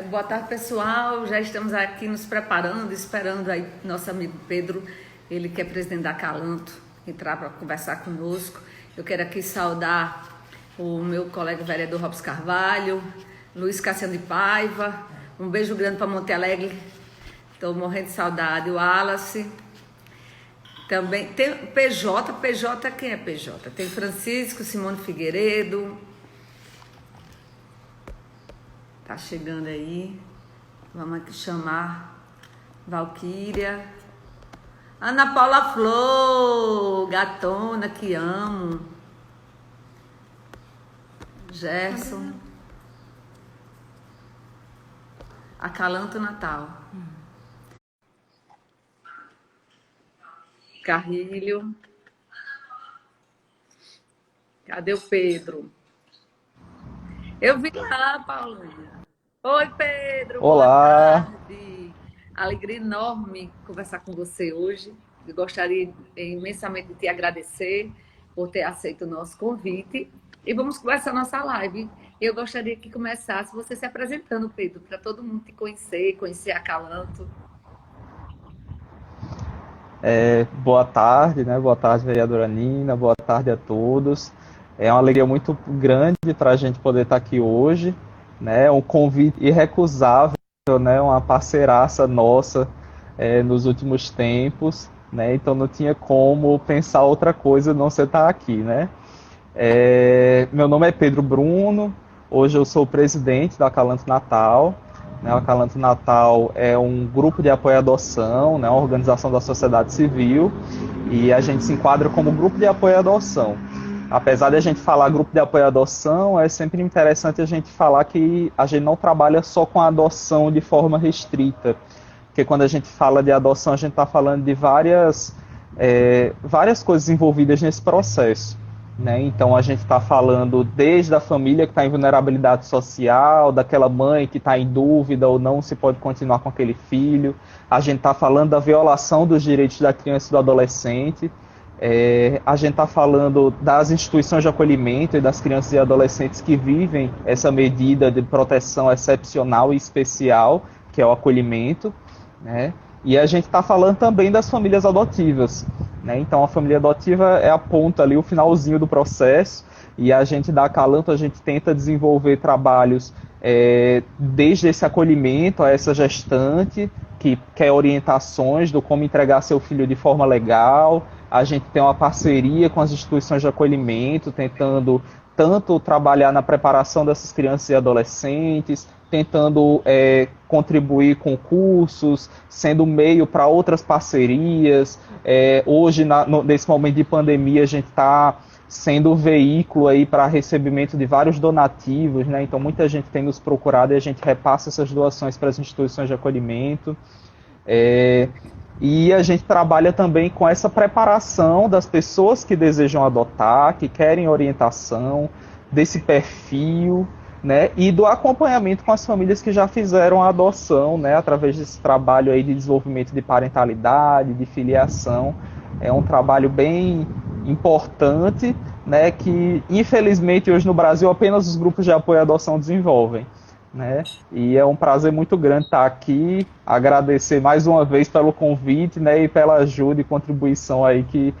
Boa tarde, pessoal. Já estamos aqui nos preparando, esperando aí nosso amigo Pedro, ele que é presidente da Calanto, entrar para conversar conosco. Eu quero aqui saudar o meu colega vereador Robson Carvalho, Luiz Cassiano de Paiva. Um beijo grande para Monte Alegre. Estou morrendo de saudade. O Wallace. Também tem PJ, quem é PJ? Tem Francisco, Simone Figueiredo. Tá chegando aí. Vamos aqui chamar Valquíria. Ana Paula Flor, gatona que amo. Gerson. Acalanto Natal. Carrilho. Cadê o Pedro? Eu vi lá, Paulinha. Oi, Pedro, boa Olá, tarde. Alegria enorme conversar com você hoje. Eu gostaria imensamente de te agradecer por ter aceito o nosso convite. E vamos começar a nossa live. Eu gostaria que começasse você se apresentando, Pedro, para todo mundo te conhecer a Calanto. boa tarde, né? Boa tarde, vereadora Nina, boa tarde a todos. É uma alegria muito grande para a gente poder estar aqui hoje, né? Um convite irrecusável, né? Uma parceiraça nossa nos últimos tempos, né? Então não tinha como pensar outra coisa não ser estar aqui, né? Meu nome é Pedro Bruno, hoje eu sou presidente da Acalanto Natal. Né? O Acalanto Natal é um grupo de apoio à adoção, né? Uma organização da sociedade civil, e a gente se enquadra como grupo de apoio à adoção. Apesar de a gente falar grupo de apoio à adoção, é sempre interessante a gente falar que a gente não trabalha só com a adoção de forma restrita, porque quando a gente fala de adoção, a gente está falando de várias coisas envolvidas nesse processo. Né? Então a gente está falando desde a família que está em vulnerabilidade social, daquela mãe que está em dúvida ou não se pode continuar com aquele filho. A gente está falando da violação dos direitos da criança e do adolescente. A gente está falando das instituições de acolhimento e das crianças e adolescentes que vivem essa medida de proteção excepcional e especial, que é o acolhimento. Né? E a gente está falando também das famílias adotivas. Né? Então, a família adotiva é a ponta ali, o finalzinho do processo, e a gente da Acalanto, a gente tenta desenvolver trabalhos desde esse acolhimento a essa gestante, que quer orientações do como entregar seu filho de forma legal. A gente tem uma parceria com as instituições de acolhimento, tentando tanto trabalhar na preparação dessas crianças e adolescentes, tentando contribuir com cursos, sendo meio para outras parcerias. Hoje, nesse momento de pandemia, a gente está sendo veículo aí para recebimento de vários donativos, né? Então muita gente tem nos procurado e a gente repassa essas doações para as instituições de acolhimento. E a gente trabalha também com essa preparação das pessoas que desejam adotar, que querem orientação, desse perfil, né, e do acompanhamento com as famílias que já fizeram a adoção, né, através desse trabalho aí de desenvolvimento de parentalidade, de filiação. É um trabalho bem importante, né, que infelizmente hoje no Brasil apenas os grupos de apoio à adoção desenvolvem. Né? E é um prazer muito grande estar aqui, agradecer mais uma vez pelo convite, né, e pela ajuda e contribuição aí que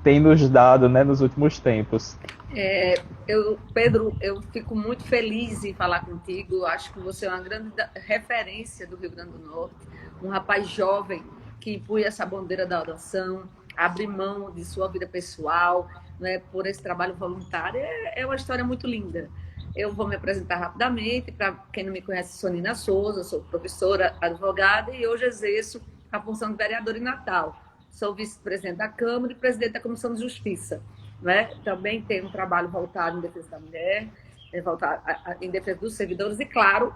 tem nos dado, né, nos últimos tempos. Pedro, eu fico muito feliz em falar contigo. Acho que você é uma grande referência do Rio Grande do Norte, um rapaz jovem que impunha essa bandeira da adoção, abre mão de sua vida pessoal, né, por esse trabalho voluntário. É uma história muito linda. Eu vou me apresentar rapidamente. Para quem não me conhece, sou Nina Souza, sou professora, advogada e hoje exerço a função de vereadora em Natal. Sou vice-presidente da Câmara e presidente da Comissão de Justiça. Né? Também tenho um trabalho voltado em defesa da mulher, voltado em defesa dos servidores e, claro,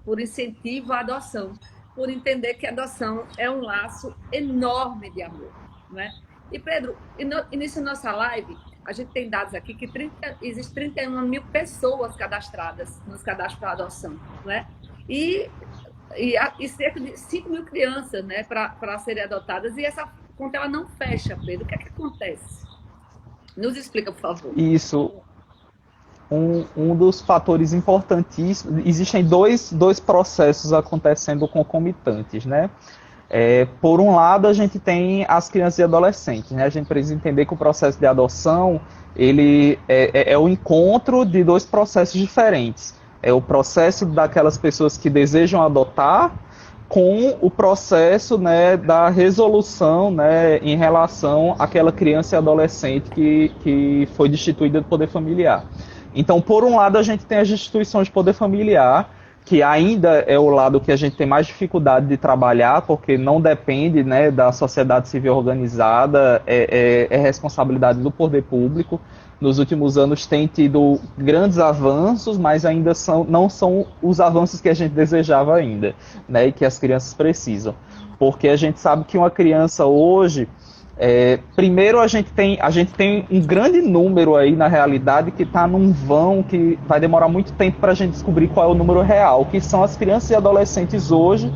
por incentivo à adoção, por entender que a adoção é um laço enorme de amor. Né? E, Pedro, início da nossa live, a gente tem dados aqui que existem 31 mil pessoas cadastradas nos cadastros para adoção. Né? E cerca de 5 mil crianças, né, para serem adotadas, e essa conta ela não fecha, Pedro. O que é que acontece? Nos explica, por favor. Isso, um dos fatores importantíssimos. Existem dois processos acontecendo concomitantes, né? Por um lado, a gente tem as crianças e adolescentes, né? A gente precisa entender que o processo de adoção ele é o encontro de dois processos diferentes. É o processo daquelas pessoas que desejam adotar com o processo, né, da resolução, né, em relação àquela criança e adolescente que foi destituída do poder familiar. Então, por um lado, a gente tem as instituições de poder familiar, que ainda é o lado que a gente tem mais dificuldade de trabalhar, porque não depende, né, da sociedade civil organizada, é responsabilidade do poder público. Nos últimos anos tem tido grandes avanços, mas ainda não são os avanços que a gente desejava ainda, né, e que as crianças precisam. Porque a gente sabe que uma criança hoje, primeiro a gente tem um grande número aí na realidade que está num vão que vai demorar muito tempo para a gente descobrir qual é o número real, que são as crianças e adolescentes hoje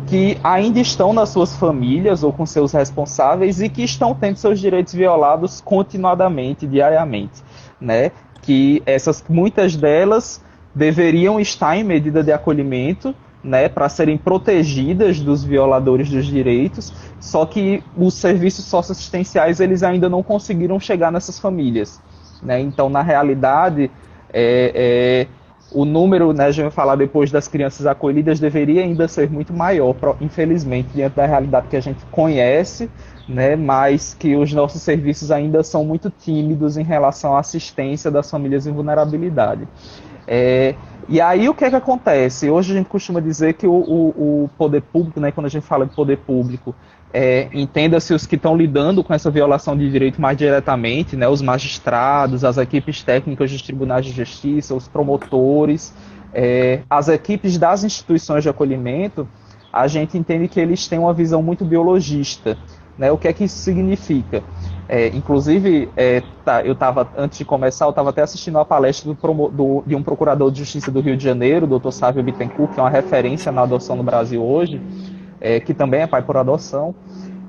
que ainda estão nas suas famílias ou com seus responsáveis e que estão tendo seus direitos violados continuadamente, diariamente, né? Que muitas delas deveriam estar em medida de acolhimento, né, para serem protegidas dos violadores dos direitos, só que os serviços socioassistenciais eles ainda não conseguiram chegar nessas famílias, né? Então, na realidade, o número, né, a gente vai falar depois das crianças acolhidas, deveria ainda ser muito maior, infelizmente, diante da realidade que a gente conhece, né, mas que os nossos serviços ainda são muito tímidos em relação à assistência das famílias em vulnerabilidade. E aí o que é que acontece? Hoje a gente costuma dizer que o poder público, né, quando a gente fala de poder público, entenda-se os que estão lidando com essa violação de direito mais diretamente, né, os magistrados, as equipes técnicas dos tribunais de justiça, os promotores, as equipes das instituições de acolhimento, a gente entende que eles têm uma visão muito biologista, né? O que é que isso significa? Inclusive, antes de começar, eu estava até assistindo a palestra de um procurador de justiça do Rio de Janeiro, o Dr. Sávio Bittencourt, que é uma referência na adoção no Brasil hoje, que também é pai por adoção,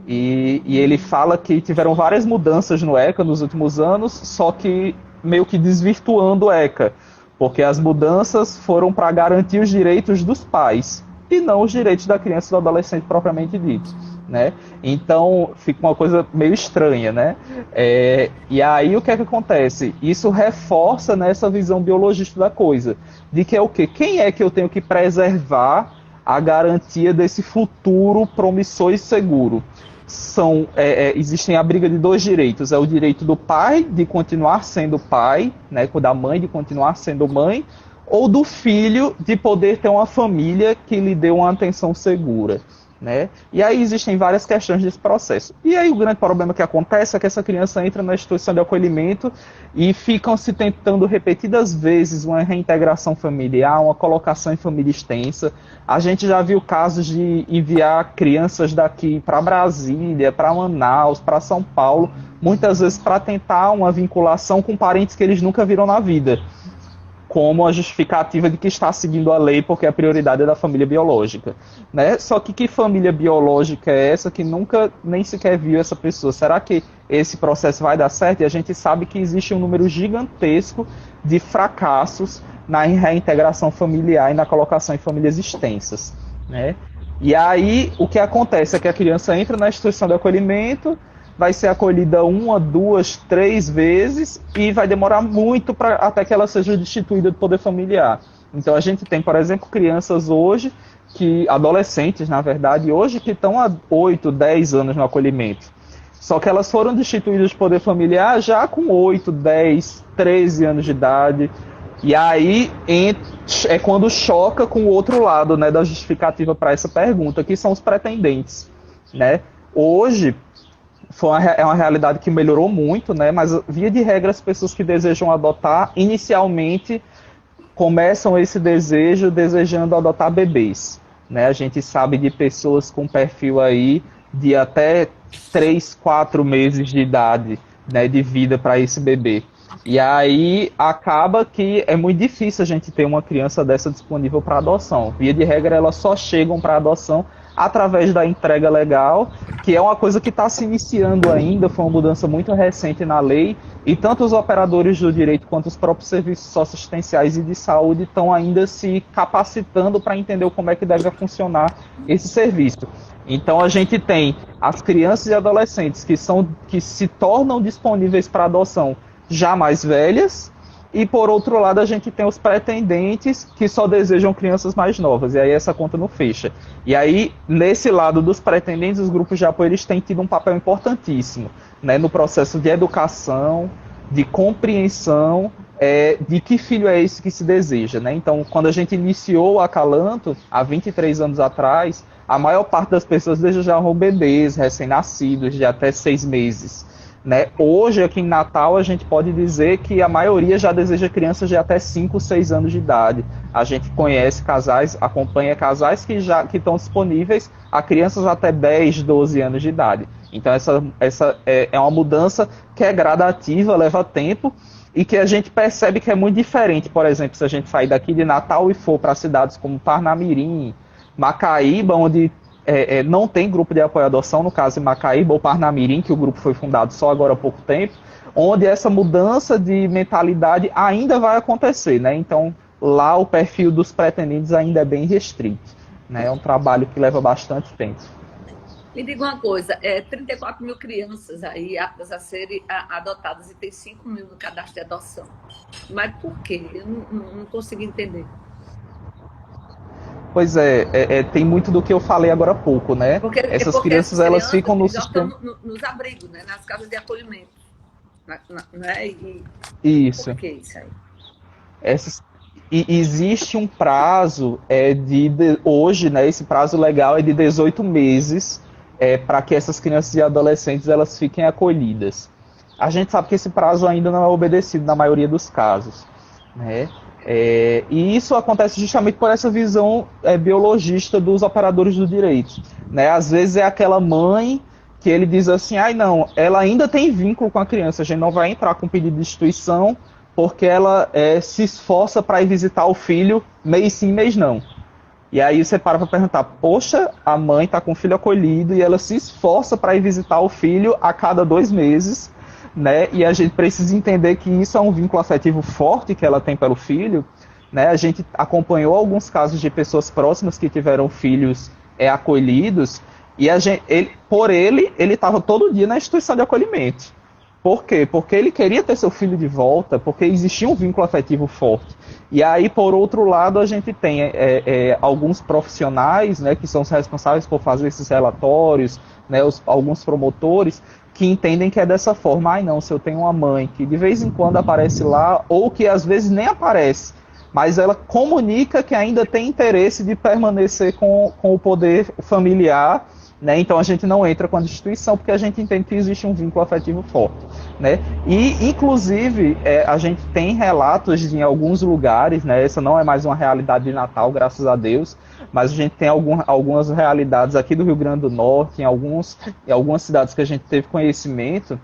e ele fala que tiveram várias mudanças no ECA nos últimos anos, só que meio que desvirtuando o ECA, porque as mudanças foram para garantir os direitos dos pais, e não os direitos da criança e do adolescente propriamente ditos, né? Então fica uma coisa meio estranha, né? E aí o que é que acontece? Isso reforça, né, essa visão biologista da coisa, de que é o quê? Quem é que eu tenho que preservar a garantia desse futuro promissor e seguro? Existem a briga de dois direitos, é o direito do pai de continuar sendo pai, né, da mãe de continuar sendo mãe, ou do filho de poder ter uma família que lhe dê uma atenção segura, né? E aí existem várias questões desse processo. E aí o grande problema que acontece é que essa criança entra na instituição de acolhimento e ficam se tentando repetidas vezes uma reintegração familiar, uma colocação em família extensa. A gente já viu casos de enviar crianças daqui para Brasília, para Manaus, para São Paulo, muitas vezes para tentar uma vinculação com parentes que eles nunca viram na vida, como a justificativa de que está seguindo a lei porque a prioridade é da família biológica, né? Só que família biológica é essa que nunca nem sequer viu essa pessoa? Será que esse processo vai dar certo? E a gente sabe que existe um número gigantesco de fracassos na reintegração familiar e na colocação em famílias extensas, né? E aí o que acontece é que a criança entra na instituição de acolhimento, vai ser acolhida 1, 2, 3 vezes e vai demorar muito até que ela seja destituída do poder familiar. Então a gente tem, por exemplo, crianças hoje, adolescentes, na verdade, hoje que estão há 8, 10 anos no acolhimento. Só que elas foram destituídas do poder familiar já com 8, 10, 13 anos de idade. E aí é quando choca com o outro lado, né, da justificativa para essa pergunta, que são os pretendentes, né? Hoje é uma realidade que melhorou muito, né? Mas via de regra as pessoas que desejam adotar inicialmente começam esse desejo desejando adotar bebês, né? A gente sabe de pessoas com perfil aí de até 3, 4 meses de idade, né, de vida para esse bebê. E aí acaba que é muito difícil a gente ter uma criança dessa disponível para adoção. Via de regra elas só chegam para adoção através da entrega legal, que é uma coisa que está se iniciando ainda, foi uma mudança muito recente na lei, e tanto os operadores do direito quanto os próprios serviços socioassistenciais e de saúde estão ainda se capacitando para entender como é que deve funcionar esse serviço. Então a gente tem as crianças e adolescentes que se tornam disponíveis para adoção já mais velhas, e por outro lado a gente tem os pretendentes que só desejam crianças mais novas, e aí essa conta não fecha. E aí, nesse lado dos pretendentes, os grupos de apoio eles têm tido um papel importantíssimo, né, no processo de educação, de compreensão, de que filho é esse que se deseja. Né? Então, quando a gente iniciou o Acalanto, há 23 anos atrás, a maior parte das pessoas desejavam bebês recém-nascidos de até 6 meses. Né? Hoje, aqui em Natal, a gente pode dizer que a maioria já deseja crianças de até 5, 6 anos de idade. A gente conhece casais, acompanha casais que estão disponíveis a crianças até 10, 12 anos de idade. Então, essa é uma mudança que é gradativa, leva tempo, e que a gente percebe que é muito diferente. Por exemplo, se a gente sair daqui de Natal e for para cidades como Parnamirim, Macaíba, onde não tem grupo de apoio à adoção, no caso de Macaíba ou Parnamirim, que o grupo foi fundado só agora há pouco tempo, onde essa mudança de mentalidade ainda vai acontecer, né? Então, lá o perfil dos pretendentes ainda é bem restrito, né? É um trabalho que leva bastante tempo. Me diga uma coisa, 34 mil crianças aí aptas a serem adotadas e tem 5 mil no cadastro de adoção. Mas por quê? Eu não consigo entender. Pois tem muito do que eu falei agora há pouco, né? Essas crianças, elas ficam no sistema... nos abrigos, né? Nas casas de acolhimento. Né? Isso. Por que isso aí? E existe um prazo hoje, né? Esse prazo legal é de 18 meses para que essas crianças e adolescentes elas fiquem acolhidas. A gente sabe que esse prazo ainda não é obedecido na maioria dos casos, né? E isso acontece justamente por essa visão biologista dos operadores do direito. Né? Às vezes é aquela mãe que ele diz assim, não, ela ainda tem vínculo com a criança, a gente não vai entrar com pedido de instituição porque ela se esforça para ir visitar o filho mês sim, mês não. E aí você para perguntar, poxa, a mãe está com o filho acolhido e ela se esforça para ir visitar o filho a cada 2 meses, né? E a gente precisa entender que isso é um vínculo afetivo forte que ela tem pelo filho, né? A gente acompanhou alguns casos de pessoas próximas que tiveram filhos acolhidos e ele estava todo dia na instituição de acolhimento. Por quê? Porque ele queria ter seu filho de volta, porque existia um vínculo afetivo forte. E aí, por outro lado, a gente tem alguns profissionais, né, que são os responsáveis por fazer esses relatórios, né, alguns promotores, que entendem que é dessa forma. Não, se eu tenho uma mãe que de vez em quando aparece lá, ou que às vezes nem aparece, mas ela comunica que ainda tem interesse de permanecer com o poder familiar, né? Então a gente não entra com a instituição porque a gente entende que existe um vínculo afetivo forte. Né? E, inclusive, a gente tem relatos em alguns lugares, né? Essa não é mais uma realidade de Natal, graças a Deus, mas a gente tem algumas realidades aqui do Rio Grande do Norte, em algumas cidades que a gente teve conhecimento,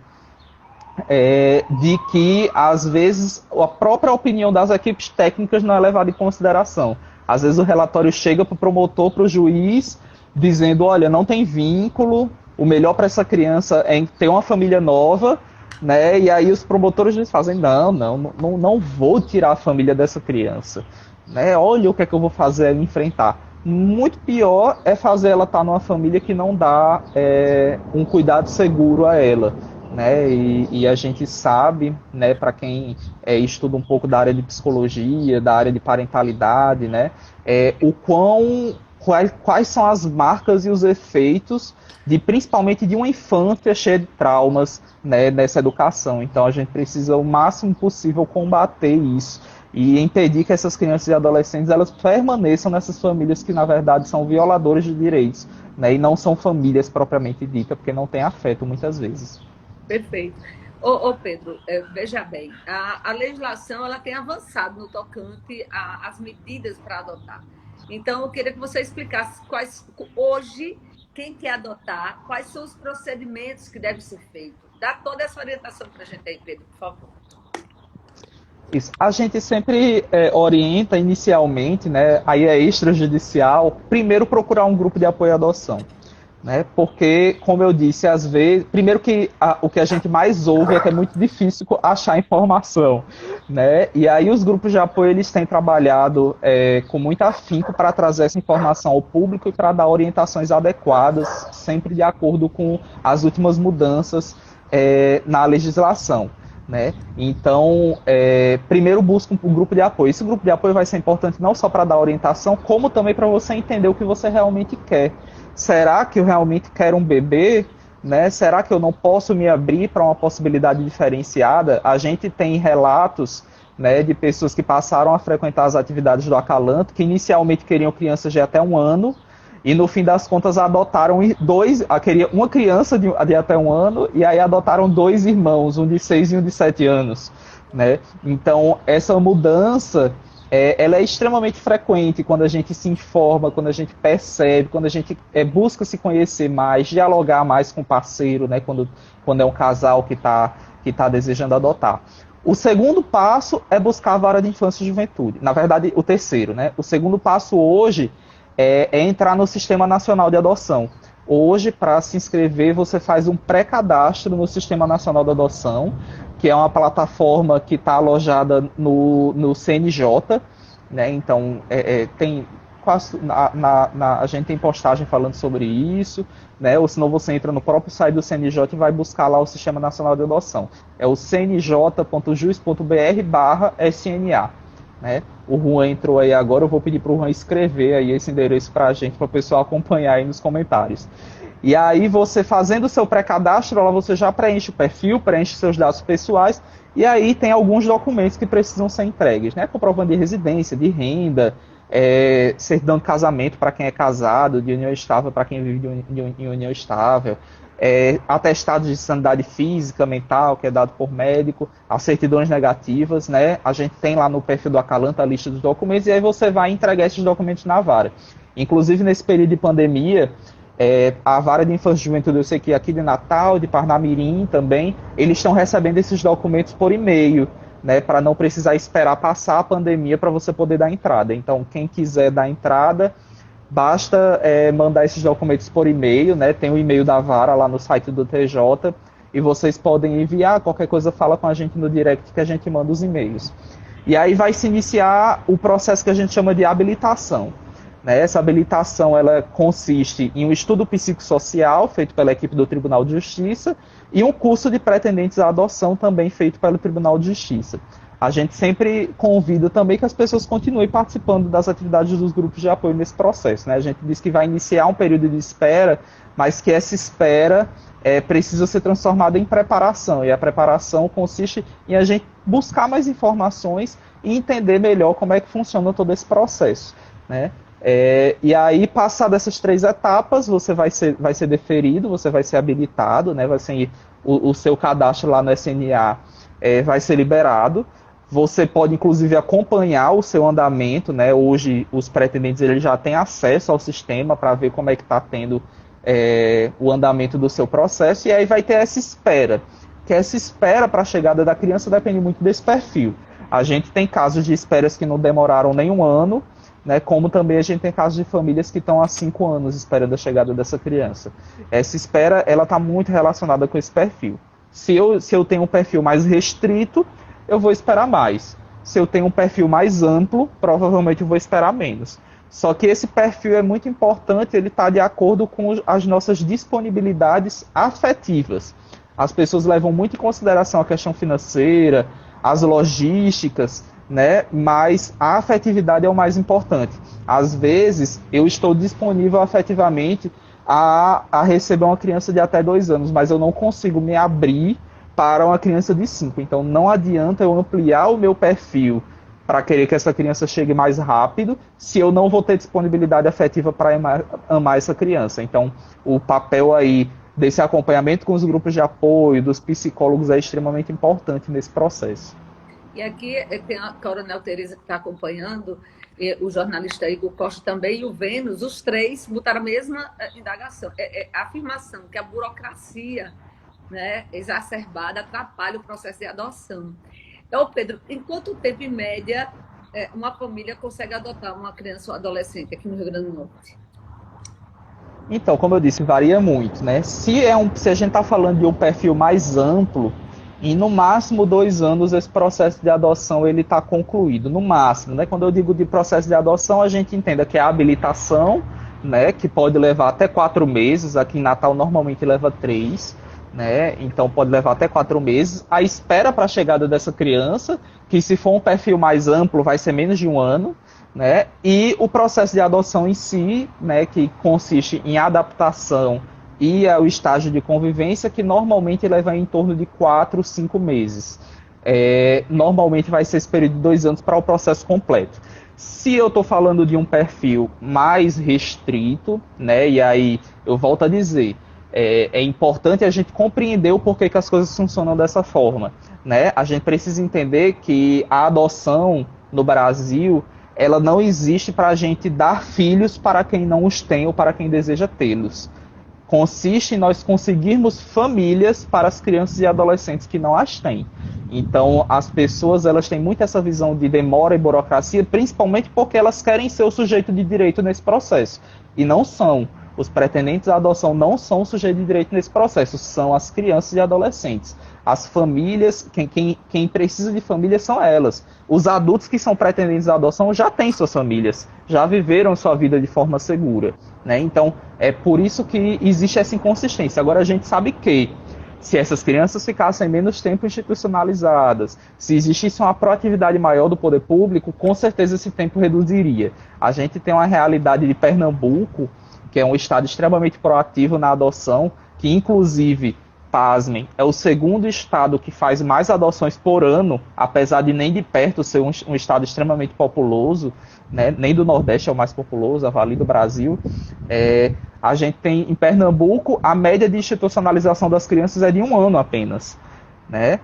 de que, às vezes, a própria opinião das equipes técnicas não é levada em consideração. Às vezes o relatório chega para o promotor, para o juiz, dizendo, olha, não tem vínculo, o melhor para essa criança é ter uma família nova, né? E aí os promotores eles fazem, não vou tirar a família dessa criança. Né? Olha o que é que eu vou fazer enfrentar. Muito pior é fazer ela estar numa família que não dá um cuidado seguro a ela. Né? E a gente sabe, né, para quem estuda um pouco da área de psicologia, da área de parentalidade, né, quais são as marcas e os efeitos principalmente de uma infância cheia de traumas, né, nessa educação. Então a gente precisa o máximo possível combater isso e impedir que essas crianças e adolescentes elas permaneçam nessas famílias que na verdade são violadores de direitos, né, e não são famílias propriamente ditas, porque não tem afeto muitas vezes. Perfeito. Ô Pedro, veja bem, a legislação ela tem avançado no tocante às medidas para adotar. Então, eu queria que você explicasse hoje, quem quer adotar, quais são os procedimentos que devem ser feitos. Dá toda essa orientação para a gente aí, Pedro, por favor. Isso. A gente sempre orienta inicialmente, né, aí é extrajudicial, primeiro procurar um grupo de apoio à adoção, né, porque, como eu disse, às vezes, primeiro que o que a gente mais ouve é que é muito difícil achar informação, né, e aí os grupos de apoio, eles têm trabalhado com muito afinco para trazer essa informação ao público e para dar orientações adequadas, sempre de acordo com as últimas mudanças na legislação. Né? Então, primeiro busca um grupo de apoio. Esse grupo de apoio vai ser importante não só para dar orientação, como também para você entender o que você realmente quer. Será que eu realmente quero um bebê? Né? Será que eu não posso me abrir para uma possibilidade diferenciada? A gente tem relatos, né, de pessoas que passaram a frequentar as atividades do Acalanto, que inicialmente queriam crianças de até 1 ano, e no fim das contas adotaram uma criança de até 1 ano, e aí adotaram 2 irmãos, um de 6 e um de 7 anos. Né? Então, essa mudança ela é extremamente frequente quando a gente se informa, quando a gente percebe, quando a gente busca se conhecer mais, dialogar mais com o parceiro, né? Quando é um casal que tá desejando adotar. O segundo passo é buscar a vara de infância e juventude. Na verdade, o terceiro, né? O segundo passo hoje é entrar no Sistema Nacional de Adoção. Hoje, para se inscrever, você faz um pré-cadastro no Sistema Nacional de Adoção, que é uma plataforma que está alojada no CNJ, né? Então, tem a gente tem postagem falando sobre isso, né? Ou senão você entra no próprio site do CNJ e vai buscar lá o Sistema Nacional de Adoção. É o cnj.jus.br/SNA. Né? O Juan entrou aí agora, eu vou pedir para o Juan escrever aí esse endereço para a gente, para o pessoal acompanhar aí nos comentários. E aí você fazendo o seu pré-cadastro, lá você já preenche o perfil, preenche seus dados pessoais, e aí tem alguns documentos que precisam ser entregues, né? Comprovando de residência, de renda, certidão de casamento para quem é casado, de união estável para quem vive em união estável, atestados de sanidade física, mental, que é dado por médico, as certidões negativas, né? A gente tem lá no perfil do Acalanto a lista dos documentos, e aí você vai entregar esses documentos na vara. Inclusive, nesse período de pandemia, a vara de infância e juventude, eu sei que aqui de Natal, de Parnamirim também, eles estão recebendo esses documentos por e-mail, né, para não precisar esperar passar a pandemia para você poder dar entrada. Então, quem quiser dar entrada, basta mandar esses documentos por e-mail, né? Tem o e-mail da vara lá no site do TJ, e vocês podem enviar, qualquer coisa fala com a gente no direct que a gente manda os e-mails. E aí vai se iniciar o processo que a gente chama de habilitação. Né? Essa habilitação ela consiste em um estudo psicossocial feito pela equipe do Tribunal de Justiça e um curso de pretendentes à adoção também feito pelo Tribunal de Justiça. A gente sempre convida também que as pessoas continuem participando das atividades dos grupos de apoio nesse processo. Né? A gente diz que vai iniciar um período de espera, mas que essa espera precisa ser transformada em preparação. E a preparação consiste em a gente buscar mais informações e entender melhor como é que funciona todo esse processo. Né? E aí, passado essas 3 etapas, você vai ser deferido, você vai ser habilitado, né? Vai ser, o seu cadastro lá no SNA vai ser liberado. Você pode, inclusive, acompanhar o seu andamento, né? Hoje, os pretendentes eles já têm acesso ao sistema para ver como é que está tendo o andamento do seu processo, e aí vai ter essa espera, que essa espera para a chegada da criança depende muito desse perfil. A gente tem casos de esperas que não demoraram nem 1 ano, né, como também a gente tem casos de famílias que estão há 5 anos esperando a chegada dessa criança. Essa espera ela está muito relacionada com esse perfil. Se eu tenho um perfil mais restrito, eu vou esperar mais. Se eu tenho um perfil mais amplo, provavelmente eu vou esperar menos. Só que esse perfil é muito importante, ele está de acordo com as nossas disponibilidades afetivas. As pessoas levam muito em consideração a questão financeira, as logísticas, né? Mas a afetividade é o mais importante. Às vezes, eu estou disponível afetivamente a receber uma criança de até 2 anos, mas eu não consigo me abrir para uma criança de 5. Então, não adianta eu ampliar o meu perfil para querer que essa criança chegue mais rápido, se eu não vou ter disponibilidade afetiva para amar essa criança. Então, o papel aí desse acompanhamento com os grupos de apoio, dos psicólogos, é extremamente importante nesse processo. E aqui tem a Coronel Tereza que está acompanhando, o jornalista Igor Costa também, e o Vênus, os 3 botaram a mesma indagação, a afirmação que a burocracia, né, exacerbada atrapalha o processo de adoção. Então, Pedro, em quanto tempo, em média, uma família consegue adotar uma criança ou adolescente aqui no Rio Grande do Norte? Então, como eu disse, varia muito, né? Se a gente está falando de um perfil mais amplo, em no máximo 2 anos esse processo de adoção ele está concluído, no máximo, né? Quando eu digo de processo de adoção, a gente entenda que é a habilitação, né? Que pode levar até 4 meses. Aqui em Natal normalmente leva 3, né? Então pode levar até 4 meses. A espera para a chegada dessa criança, que se for um perfil mais amplo vai ser menos de 1 ano, né? E o processo de adoção em si, né, que consiste em adaptação e o estágio de convivência, que normalmente leva em torno de 4, 5 meses. Normalmente vai ser esse período de 2 anos para o processo completo. Se eu estou falando de um perfil mais restrito, né, e aí eu volto a dizer, é importante a gente compreender o porquê que as coisas funcionam dessa forma, né? A gente precisa entender que a adoção no Brasil ela não existe para a gente dar filhos para quem não os tem ou para quem deseja tê-los. Consiste em nós conseguirmos famílias para as crianças e adolescentes que não as têm. Então, as pessoas elas têm muito essa visão de demora e burocracia, principalmente porque elas querem ser o sujeito de direito nesse processo. E não são. Os pretendentes à adoção não são o sujeito de direito nesse processo, são as crianças e adolescentes. As famílias, quem precisa de família são elas. Os adultos que são pretendentes à adoção já têm suas famílias, já viveram sua vida de forma segura, né? Então, é por isso que existe essa inconsistência. Agora, a gente sabe que se essas crianças ficassem menos tempo institucionalizadas, se existisse uma proatividade maior do poder público, com certeza esse tempo reduziria. A gente tem uma realidade de Pernambuco, que é um estado extremamente proativo na adoção, que inclusive, pasmem, é o segundo estado que faz mais adoções por ano, apesar de nem de perto ser um estado extremamente populoso, né? Nem do Nordeste é o mais populoso, avali do Brasil. A gente tem em Pernambuco, a média de institucionalização das crianças é de 1 ano apenas, né?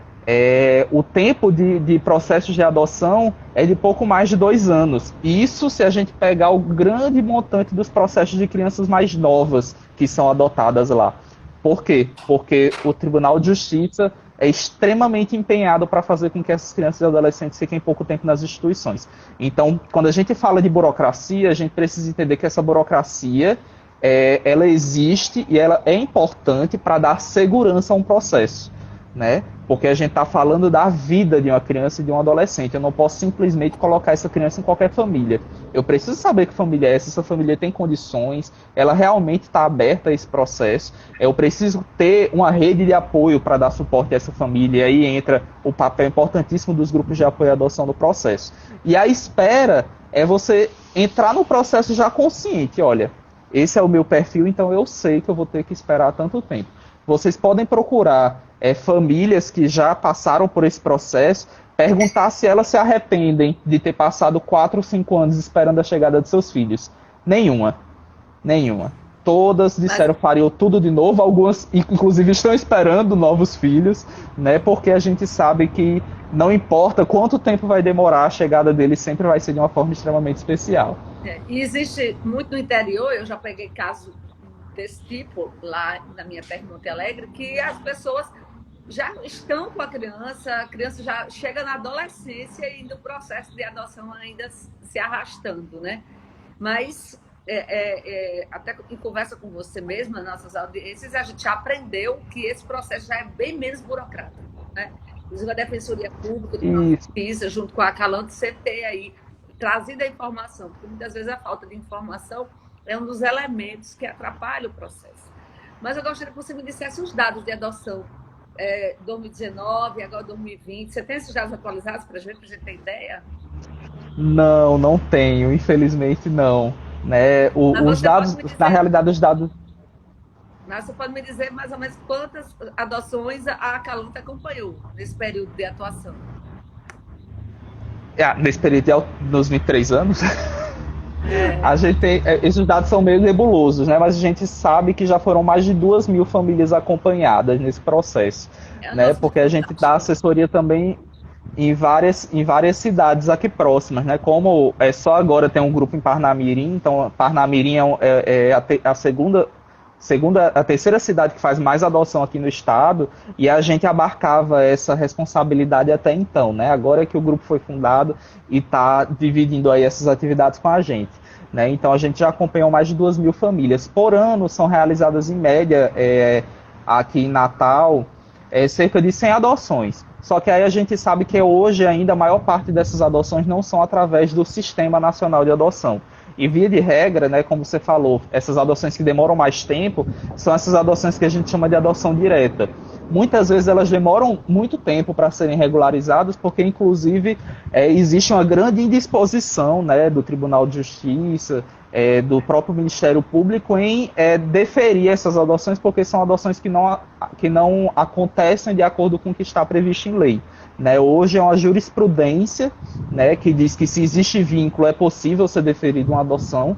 O tempo de processos de adoção é de pouco mais de 2 anos. Isso se a gente pegar o grande montante dos processos de crianças mais novas que são adotadas lá. Por quê? Porque o Tribunal de Justiça é extremamente empenhado para fazer com que essas crianças e adolescentes fiquem pouco tempo nas instituições. Então, quando a gente fala de burocracia, a gente precisa entender que essa burocracia ela existe e ela é importante para dar segurança a um processo, né? Porque a gente está falando da vida de uma criança e de um adolescente. Eu não posso simplesmente colocar essa criança em qualquer família. Eu preciso saber que família é essa família tem condições, ela realmente está aberta a esse processo. Eu preciso ter uma rede de apoio para dar suporte a essa família. E aí entra o papel importantíssimo dos grupos de apoio à adoção no processo. E a espera é você entrar no processo já consciente. Olha, esse é o meu perfil, então eu sei que eu vou ter que esperar tanto tempo. Vocês podem procurar famílias que já passaram por esse processo, perguntar se elas se arrependem de ter passado 4 ou 5 anos esperando a chegada de seus filhos. Nenhuma. Todas disseram que fariam tudo de novo, algumas inclusive estão esperando novos filhos, né? Porque a gente sabe que não importa quanto tempo vai demorar, a chegada deles sempre vai ser de uma forma extremamente especial. E existe muito no interior, eu já peguei caso desse tipo lá na minha terra em Monte Alegre, que as pessoas já estão com a criança já chega na adolescência e no processo de adoção ainda se arrastando, né? Mas até em conversa com você mesma, nossas audiências, a gente já aprendeu que esse processo já é bem menos burocrático, né? Inclusive a Defensoria Pública do Justiça, junto com a Calanto, CT aí, trazido a informação, porque muitas vezes a falta de informação é um dos elementos que atrapalha o processo. Mas eu gostaria que você me dissesse os dados de adoção 2019, agora 2020. Você tem esses dados atualizados para a gente ter ideia? Não tenho, infelizmente não. Né? Os dados, na realidade, os dados... Mas você pode me dizer mais ou menos quantas adoções a Calanto acompanhou nesse período de atuação? Nesse período dos 23 anos... A gente tem, esses dados são meio nebulosos, né? Mas a gente sabe que já foram mais de 2.000 famílias acompanhadas nesse processo, né? Porque a gente dá assessoria também em várias cidades aqui próximas, né? Como só agora tem um grupo em Parnamirim, então Parnamirim é a segunda a terceira cidade que faz mais adoção aqui no estado, e a gente abarcava essa responsabilidade até então, né? Agora é que o grupo foi fundado e está dividindo aí essas atividades com a gente. Né? Então a gente já acompanhou mais de 2.000 famílias. Por ano são realizadas em média, aqui em Natal, cerca de 100 adoções. Só que aí a gente sabe que hoje ainda a maior parte dessas adoções não são através do Sistema Nacional de Adoção. E via de regra, né, como você falou, essas adoções que demoram mais tempo são essas adoções que a gente chama de adoção direta. Muitas vezes elas demoram muito tempo para serem regularizadas, porque inclusive existe uma grande indisposição, né, do Tribunal de Justiça, do próprio Ministério Público em deferir essas adoções, porque são adoções que não acontecem de acordo com o que está previsto em lei. Né? Hoje é uma jurisprudência, né, que diz que se existe vínculo é possível ser deferido uma adoção,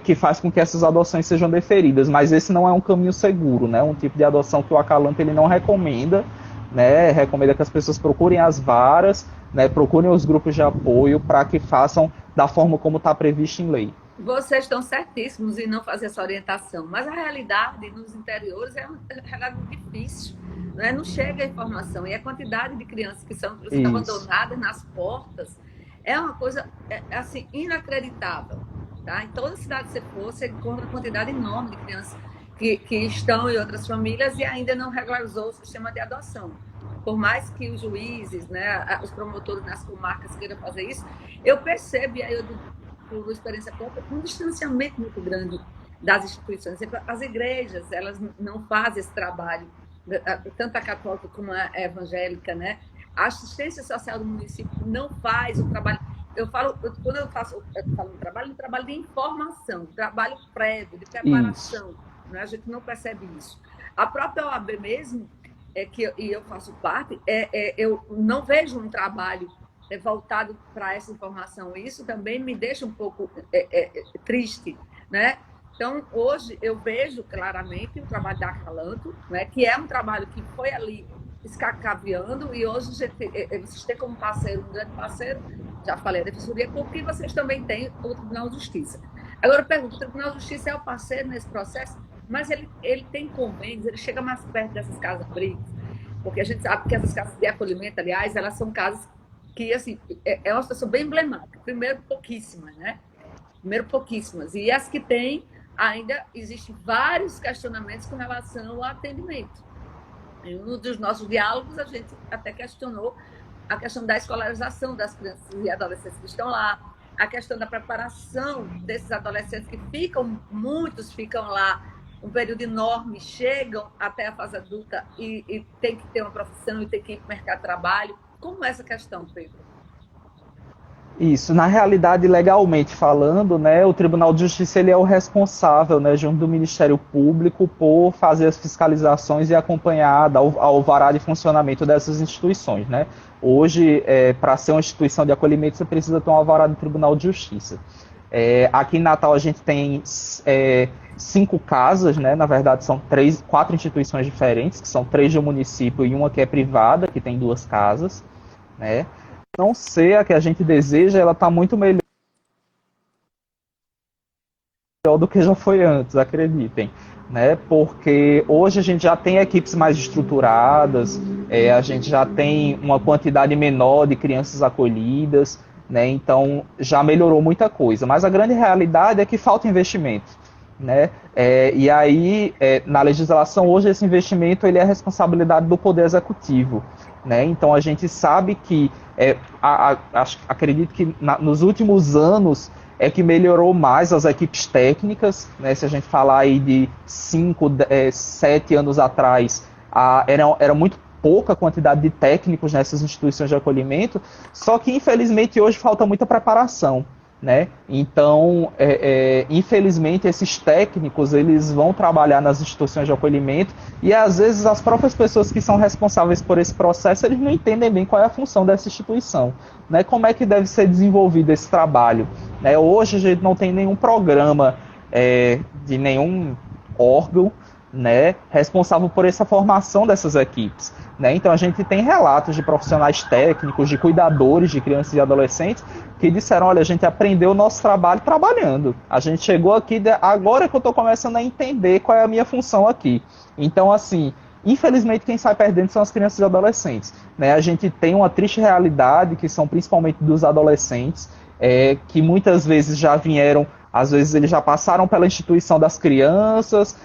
que faz com que essas adoções sejam deferidas, mas esse não é um caminho seguro, né? Um tipo de adoção que o Acalanto ele não recomenda, né? Recomenda que as pessoas procurem as varas, né? Procurem os grupos de apoio para que façam da forma como está previsto em lei. Vocês estão certíssimos em não fazer essa orientação, mas a realidade nos interiores é uma realidade difícil. Né? Não chega a informação. E a quantidade de crianças que são abandonadas nas portas é uma coisa assim, inacreditável. Tá? Em toda cidade que você for, você encontra uma quantidade enorme de crianças que estão em outras famílias e ainda não regularizou o sistema de adoção. Por mais que os juízes, né, os promotores nas comarcas queiram fazer isso, eu percebo, e aí eu por experiência própria, um distanciamento muito grande das instituições. As igrejas, elas não fazem esse trabalho, tanto a católica como a evangélica, né? A assistência social do município não faz o trabalho. Quando eu falo um trabalho de informação, trabalho prévio, de preparação. Né? A gente não percebe isso. A própria OAB mesmo, e eu faço parte, eu não vejo um trabalho voltado para essa informação. Isso também me deixa um pouco triste, né? Então, hoje, eu vejo claramente o trabalho da Acalanto, né? Que é um trabalho que foi ali escacaviando, e hoje vocês têm como parceiro, um grande parceiro, já falei, a Defensoria Pública, e vocês também têm o Tribunal de Justiça. Agora, eu pergunto, o Tribunal de Justiça é o parceiro nesse processo, mas ele tem convênios, ele chega mais perto dessas casas-brigas, porque a gente sabe que essas casas de acolhimento, aliás, elas são casas que, assim, é uma situação bem emblemática. Primeiro, pouquíssimas, né? E as que têm, ainda existem vários questionamentos com relação ao atendimento. Em um dos nossos diálogos, a gente até questionou a questão da escolarização das crianças e adolescentes que estão lá, a questão da preparação desses adolescentes que muitos ficam lá um período enorme, chegam até a fase adulta e tem que ter uma profissão e tem que ir para o mercado de trabalho. Como é essa questão, Pedro? Isso, na realidade, legalmente falando, né, o Tribunal de Justiça ele é o responsável, né, junto do Ministério Público, por fazer as fiscalizações e acompanhar, dar o alvará de funcionamento dessas instituições. Né? Hoje, para ser uma instituição de acolhimento, você precisa ter um alvará do Tribunal de Justiça. Aqui em Natal a gente tem 5 casas, né? Na verdade são 4 instituições diferentes, que são 3 de um município e uma que é privada, que tem 2 casas. Né? Não ser a que a gente deseja, ela está muito melhor do que já foi antes, acreditem. Né? Porque hoje a gente já tem equipes mais estruturadas, a gente já tem uma quantidade menor de crianças acolhidas, né? Então já melhorou muita coisa, mas a grande realidade é que falta investimento. Né? E aí, na legislação, hoje esse investimento ele é responsabilidade do Poder Executivo. Né? Então a gente sabe que, acredito que nos últimos anos é que melhorou mais as equipes técnicas. Né? Se a gente falar aí de 5, 7 anos atrás, era muito pouca quantidade de técnicos nessas instituições de acolhimento, só que infelizmente hoje falta muita preparação. Né? Então, infelizmente, esses técnicos eles vão trabalhar nas instituições de acolhimento e, às vezes, as próprias pessoas que são responsáveis por esse processo eles não entendem bem qual é a função dessa instituição. Né? Como é que deve ser desenvolvido esse trabalho. Né? Hoje, a gente não tem nenhum programa de nenhum órgão, né, responsável por essa formação dessas equipes, né? Então a gente tem relatos de profissionais técnicos, de cuidadores de crianças e adolescentes que disseram, olha, a gente aprendeu o nosso trabalho trabalhando. A gente chegou aqui, agora que eu estou começando a entender qual é a minha função aqui. Então, assim, infelizmente quem sai perdendo são as crianças e adolescentes, né? A gente tem uma triste realidade, que são principalmente dos adolescentes, que muitas vezes já vieram, às vezes eles já passaram pela instituição das crianças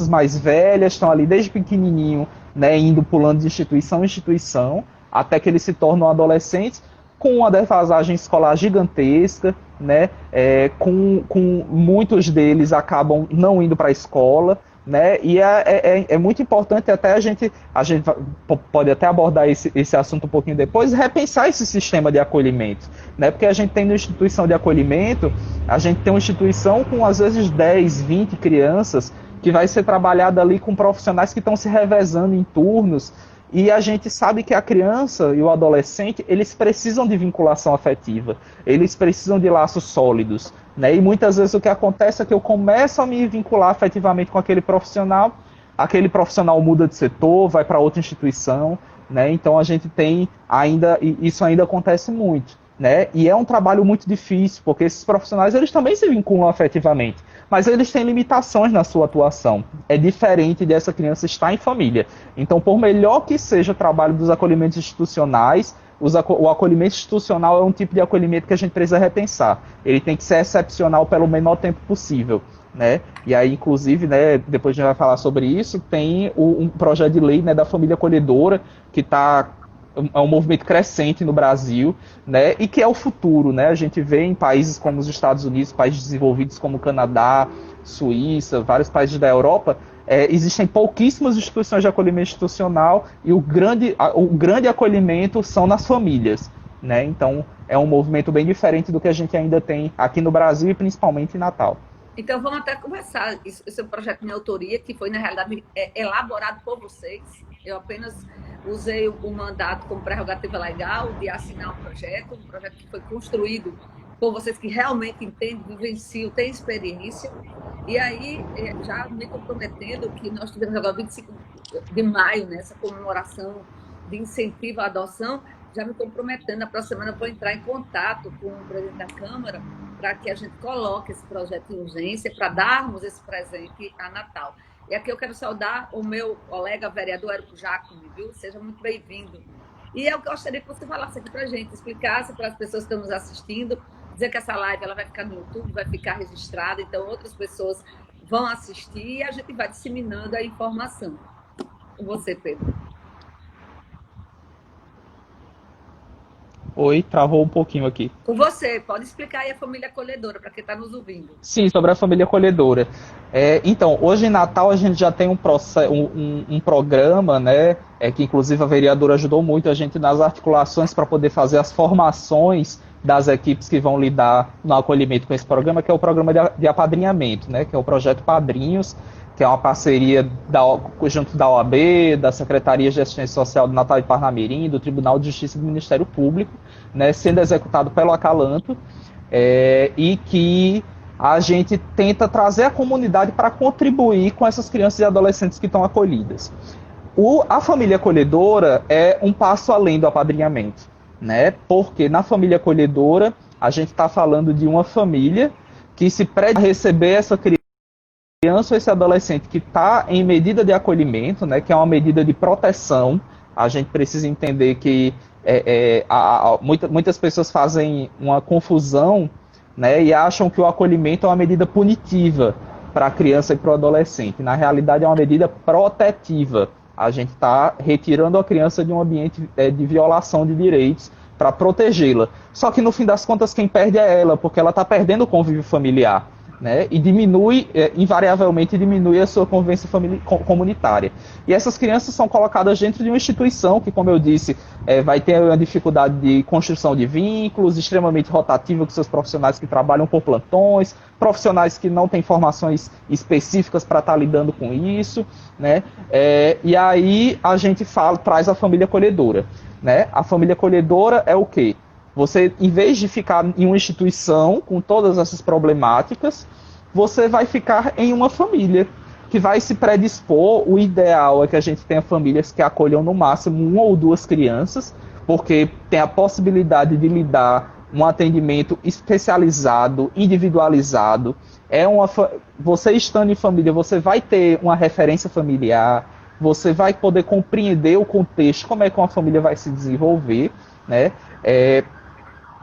mais velhas, estão ali desde pequenininho, né, indo pulando de instituição em instituição, até que eles se tornam adolescentes, com uma defasagem escolar gigantesca, né, com muitos deles acabam não indo para a escola, né, e é muito importante até a gente pode até abordar esse assunto um pouquinho depois, repensar esse sistema de acolhimento, né, porque a gente tem uma instituição de acolhimento, a gente tem uma instituição com às vezes 10, 20 crianças, que vai ser trabalhada ali com profissionais que estão se revezando em turnos, e a gente sabe que a criança e o adolescente, eles precisam de vinculação afetiva, eles precisam de laços sólidos, né? E muitas vezes o que acontece é que eu começo a me vincular afetivamente com aquele profissional muda de setor, vai para outra instituição, né? Então a gente tem isso ainda acontece muito, né? E é um trabalho muito difícil, porque esses profissionais eles também se vinculam afetivamente, mas eles têm limitações na sua atuação. É diferente dessa criança estar em família. Então, por melhor que seja o trabalho dos acolhimentos institucionais, o acolhimento institucional é um tipo de acolhimento que a gente precisa repensar. Ele tem que ser excepcional pelo menor tempo possível, né? E aí, inclusive, né, depois a gente vai falar sobre isso, tem um projeto de lei, né, da família acolhedora, que é um movimento crescente no Brasil, né, e que é o futuro, né? A gente vê em países como os Estados Unidos, países desenvolvidos como o Canadá, Suíça, vários países da Europa, existem pouquíssimas instituições de acolhimento institucional e o grande acolhimento são nas famílias, né? Então é um movimento bem diferente do que a gente ainda tem aqui no Brasil e principalmente em Natal. Então, vamos até conversar. Esse é um projeto de minha autoria, que foi, na realidade, elaborado por vocês. Eu apenas usei o mandato como prerrogativa legal de assinar um projeto que foi construído por vocês que realmente entendem, vivenciam, têm experiência. E aí, já me comprometendo que nós tivemos agora 25 de maio, nessa comemoração de incentivo à adoção, já me comprometendo, na próxima semana eu vou entrar em contato com o presidente da Câmara para que a gente coloque esse projeto em urgência, para darmos esse presente a Natal. E aqui eu quero saudar o meu colega vereador Érico Jacome, viu? Seja muito bem-vindo. E eu gostaria que você falasse aqui para a gente, explicasse para as pessoas que estão nos assistindo, dizer que essa live ela vai ficar no YouTube, vai ficar registrada, então outras pessoas vão assistir e a gente vai disseminando a informação. Com você, Pedro. Oi, travou um pouquinho aqui. Com você, pode explicar aí a família acolhedora, para quem está nos ouvindo. Sim, sobre a família acolhedora. Então, hoje em Natal a gente já tem um programa, né, que inclusive a vereadora ajudou muito a gente nas articulações para poder fazer as formações das equipes que vão lidar no acolhimento com esse programa, que é o programa de apadrinhamento, né, que é o projeto Padrinhos, que é uma parceria junto da OAB, da Secretaria de Assistência Social do Natal e Parnamirim, do Tribunal de Justiça e do Ministério Público, né, sendo executado pelo Acalanto, e que a gente tenta trazer a comunidade para contribuir com essas crianças e adolescentes que estão acolhidas. A família acolhedora é um passo além do apadrinhamento, né, porque na família acolhedora a gente está falando de uma família que se presta a receber essa criança ou esse adolescente que está em medida de acolhimento, né, que é uma medida de proteção. A gente precisa entender que muitas pessoas fazem uma confusão, né, e acham que o acolhimento é uma medida punitiva para a criança e para o adolescente. Na realidade, é uma medida protetiva. A gente está retirando a criança de um ambiente de violação de direitos para protegê-la. Só que, no fim das contas, quem perde é ela, porque ela está perdendo o convívio familiar, né, e invariavelmente diminui a sua convivência comunitária. E essas crianças são colocadas dentro de uma instituição que, como eu disse, vai ter uma dificuldade de construção de vínculos, extremamente rotativa com seus profissionais que trabalham por plantões, profissionais que não têm formações específicas para estar lidando com isso, né, e aí a gente traz a família acolhedora, né? A família acolhedora é o quê? Você, em vez de ficar em uma instituição com todas essas problemáticas, você vai ficar em uma família, que vai se predispor. O ideal é que a gente tenha famílias que acolham no máximo uma ou duas crianças, porque tem a possibilidade de lhe dar um atendimento especializado, individualizado. Você estando em família, você vai ter uma referência familiar, você vai poder compreender o contexto, como é que uma família vai se desenvolver, né?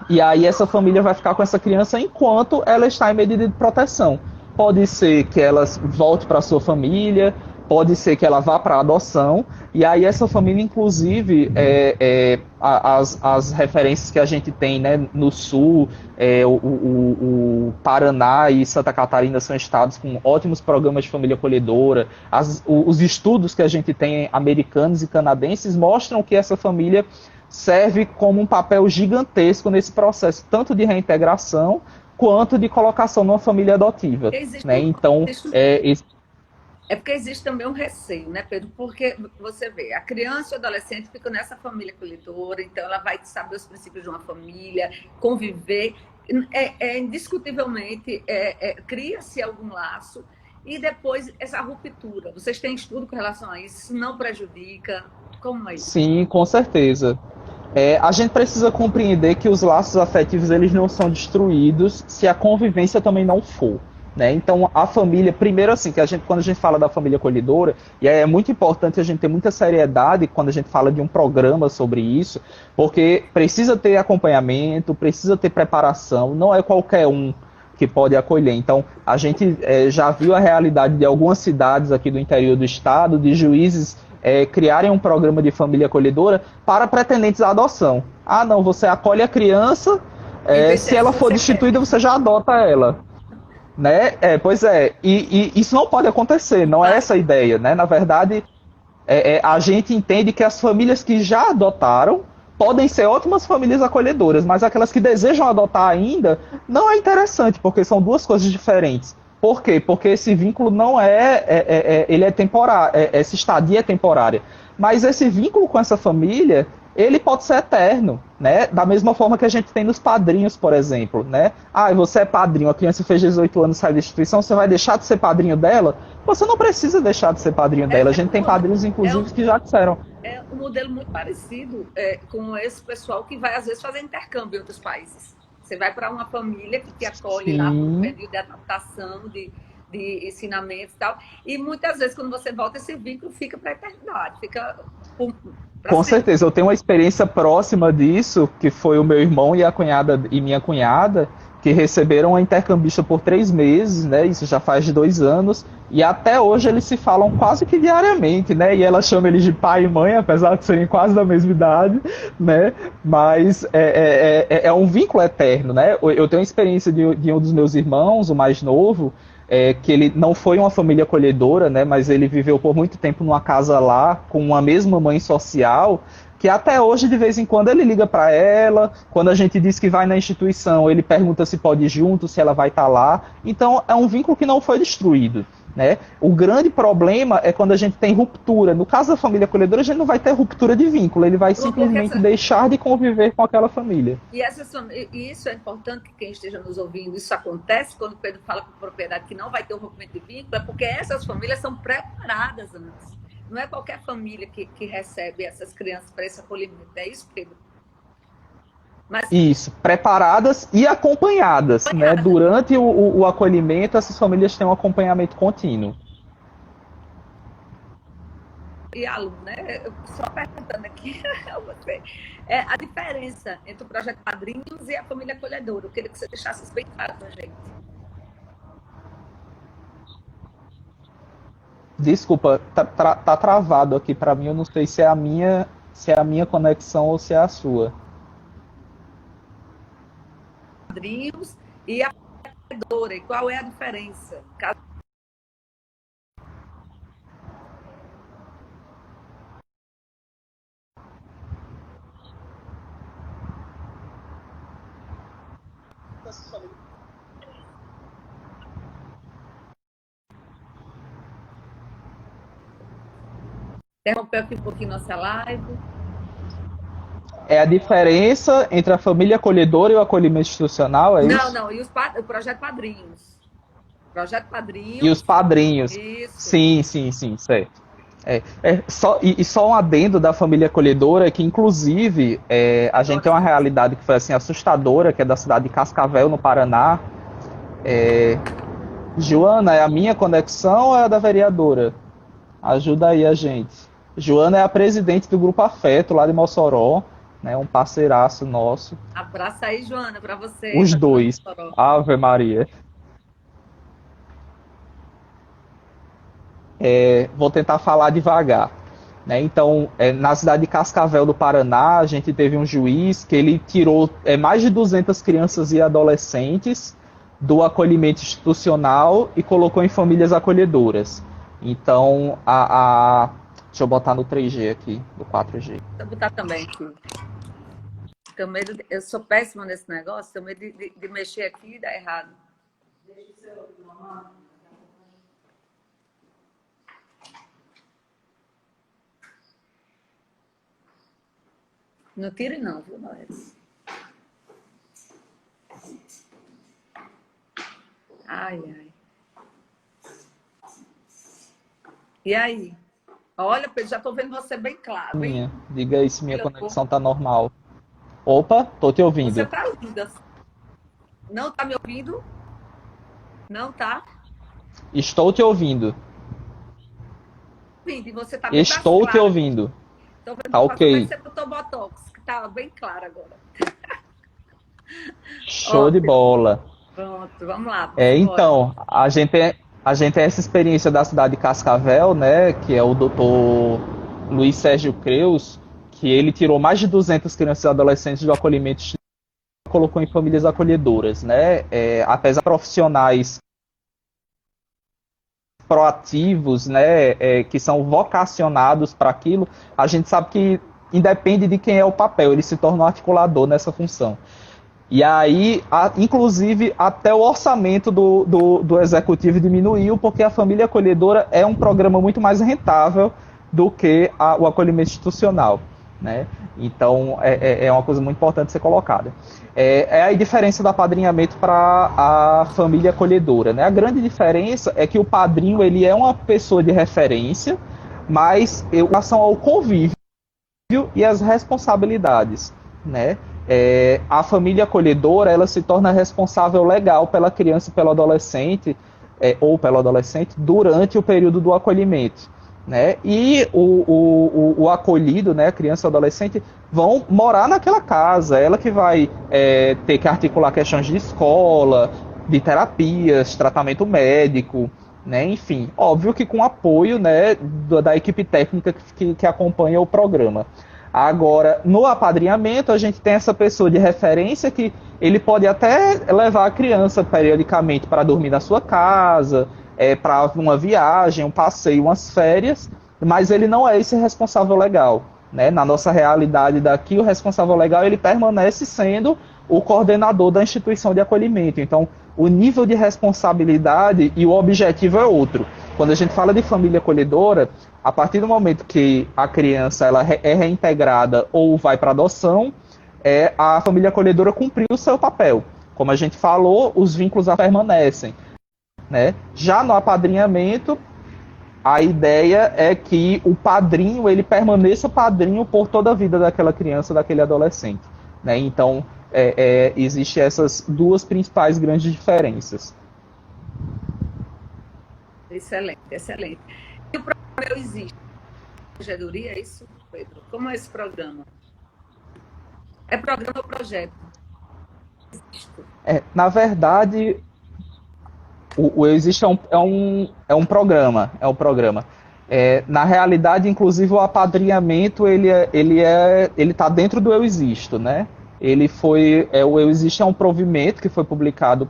E aí essa família vai ficar com essa criança enquanto ela está em medida de proteção. Pode ser que ela volte para sua família, pode ser que ela vá para a adoção, e aí essa família, inclusive, as referências que a gente tem, né, no Sul, o Paraná e Santa Catarina são estados com ótimos programas de família acolhedora. Os estudos que a gente tem americanos e canadenses mostram que essa família serve como um papel gigantesco nesse processo, tanto de reintegração quanto de colocação numa família adotiva. Né? Então, é porque existe também um receio, né, Pedro? Porque você vê, a criança e o adolescente ficam nessa família acolhedora, então ela vai saber os princípios de uma família, conviver. Indiscutivelmente, cria-se algum laço e depois essa ruptura. Vocês têm estudo com relação a isso? Isso não prejudica? Como é isso? Sim, com certeza. A gente precisa compreender que os laços afetivos eles não são destruídos se a convivência também não for. Né? Então, a família, primeiro assim, quando a gente fala da família acolhedora, e é muito importante a gente ter muita seriedade quando a gente fala de um programa sobre isso, porque precisa ter acompanhamento, precisa ter preparação, não é qualquer um que pode acolher. Então, a gente já viu a realidade de algumas cidades aqui do interior do estado, de juízes criarem um programa de família acolhedora para pretendentes à adoção. Ah, não, você acolhe a criança, se ela for destituída, você já adota ela. Né? Pois é, e isso não pode acontecer, não é essa a ideia, né? Na verdade, a gente entende que as famílias que já adotaram podem ser ótimas famílias acolhedoras, mas aquelas que desejam adotar ainda, não é interessante, porque são duas coisas diferentes. Por quê? Porque esse vínculo não ele é temporário, essa estadia é temporária. Mas esse vínculo com essa família, ele pode ser eterno, né? Da mesma forma que a gente tem nos padrinhos, por exemplo, né? Ah, você é padrinho, a criança fez 18 anos, sai da instituição, você vai deixar de ser padrinho dela? Você não precisa deixar de ser padrinho dela. A gente tem padrinhos, inclusive, que já disseram. É um modelo muito parecido com esse pessoal que vai, às vezes, fazer intercâmbio em outros países. Você vai para uma família que te acolhe lá no período de adaptação, de ensinamento e tal. E muitas vezes, quando você volta, esse vínculo fica para a eternidade, fica... Com certeza, eu tenho uma experiência próxima disso, que foi o meu irmão e minha cunhada, que receberam uma intercambista por 3 meses, né? Isso já faz 2 anos, e até hoje eles se falam quase que diariamente, né? E ela chama eles de pai e mãe, apesar de serem quase da mesma idade, né? Mas é um vínculo eterno, né? Eu tenho a experiência de um dos meus irmãos, o mais novo, que ele não foi uma família acolhedora, né, mas ele viveu por muito tempo numa casa lá, com uma mesma mãe social, que até hoje, de vez em quando, ele liga para ela, quando a gente diz que vai na instituição, ele pergunta se pode ir junto, se ela vai estar lá. Então, é um vínculo que não foi destruído. Né? O grande problema é quando a gente tem ruptura. No caso da família acolhedora, a gente não vai ter ruptura de vínculo, ele vai simplesmente deixar de conviver com aquela família. E isso é importante que quem esteja nos ouvindo, isso acontece quando o Pedro fala com propriedade que não vai ter um rompimento de vínculo, é porque essas famílias são preparadas antes. Não é qualquer família que recebe essas crianças para esse acolhimento. É isso, Pedro? Isso, preparadas e acompanhadas. Né? Durante o acolhimento, essas famílias têm um acompanhamento contínuo. E aluno, né? Só perguntando aqui a você. A diferença entre o projeto Padrinhos e a família acolhedora. Eu queria que você deixasse isso bem claro para a gente. Desculpa, tá travado aqui para mim. Eu não sei se é a minha conexão ou se é a sua. Padrinhos e a acolhedora. E qual é a diferença? Interrompeu aqui um pouquinho nossa live. É a diferença entre a família acolhedora e o acolhimento institucional, é isso? Não, e o projeto Padrinhos. Projeto E Padrinho. os padrinhos. Isso. Sim, sim, sim, certo. Só um adendo da família acolhedora, que inclusive a gente Adoro tem uma essa música. realidade que foi assim assustadora, que é da cidade de Cascavel, no Paraná. Joana, é a minha conexão ou é a da vereadora? Ajuda aí a gente. Joana é a presidente do Grupo Afeto, lá de Mossoró, né, um parceiraço nosso. Abraço aí, Joana, para você, Os para toda a dois. Mossoró. Ave Maria. Vou tentar falar devagar. Né? Então, na cidade de Cascavel do Paraná, a gente teve um juiz que ele tirou mais de 200 crianças e adolescentes do acolhimento institucional e colocou em famílias acolhedoras. Então, deixa eu botar no 3G aqui, no 4G. Vou botar também aqui. Tenho medo eu sou péssima nesse negócio, tenho medo de mexer aqui e dar errado. Deixa o seu normal. Não tire não, viu, Noelis? Ai, ai. E aí? Olha, Pedro, já estou vendo você bem claro, hein? Diga aí se minha Melhorou. conexão tá normal. Opa, tô te Você ouvindo. está ouvindo? Não está me ouvindo? Não está? Estou te ouvindo. Ouvindo. E você está bem mais Estou te claro aqui. ouvindo. Estou vendo Tá que passou, vai ok. ser para o Botox, que está bem claro agora. Show Ó, de Pedro, bola. pronto, vamos lá, vamos embora. Então, a gente tem essa experiência da cidade de Cascavel, né, que é o doutor Luiz Sérgio Creus, que ele tirou mais de 200 crianças e adolescentes do acolhimento e colocou em famílias acolhedoras, né, apesar de profissionais proativos, né, que são vocacionados para aquilo, a gente sabe que independe de quem é o papel, ele se torna um articulador nessa função. E aí, inclusive, até o orçamento do executivo diminuiu, porque a família acolhedora é um programa muito mais rentável do que o acolhimento institucional. Né? Então, é uma coisa muito importante ser colocada. É a diferença do apadrinhamento para a família acolhedora. Né? A grande diferença é que o padrinho ele é uma pessoa de referência, mas em relação ao convívio e as responsabilidades. Né? A família acolhedora ela se torna responsável legal pela criança e pelo adolescente ou pelo adolescente durante o período do acolhimento, né? E o acolhido, né, a criança e o adolescente vão morar naquela casa, ela que vai ter que articular questões de escola, de terapias, tratamento médico, né? Enfim, óbvio que com apoio, né, da equipe técnica que acompanha o programa. Agora, no apadrinhamento, a gente tem essa pessoa de referência que ele pode até levar a criança periodicamente para dormir na sua casa, para uma viagem, um passeio, umas férias, mas ele não é esse responsável legal. Né? Na nossa realidade daqui, o responsável legal ele permanece sendo o coordenador da instituição de acolhimento. Então, o nível de responsabilidade e o objetivo é outro. Quando a gente fala de família acolhedora, a partir do momento que a criança ela é reintegrada ou vai para adoção, a família acolhedora cumpriu o seu papel. Como a gente falou, os vínculos permanecem. Né? Já no apadrinhamento, a ideia é que o padrinho ele permaneça padrinho por toda a vida daquela criança, daquele adolescente. Né? Então, existem essas duas principais grandes diferenças. Excelente, excelente. E o programa existe? Corregedoria, é isso, Pedro? Como é esse programa? É programa ou projeto? Na verdade, o Existe é um programa. Na realidade, inclusive, o apadrinhamento ele tá dentro do Eu Existo, né? O Eu Existo é um provimento que foi publicado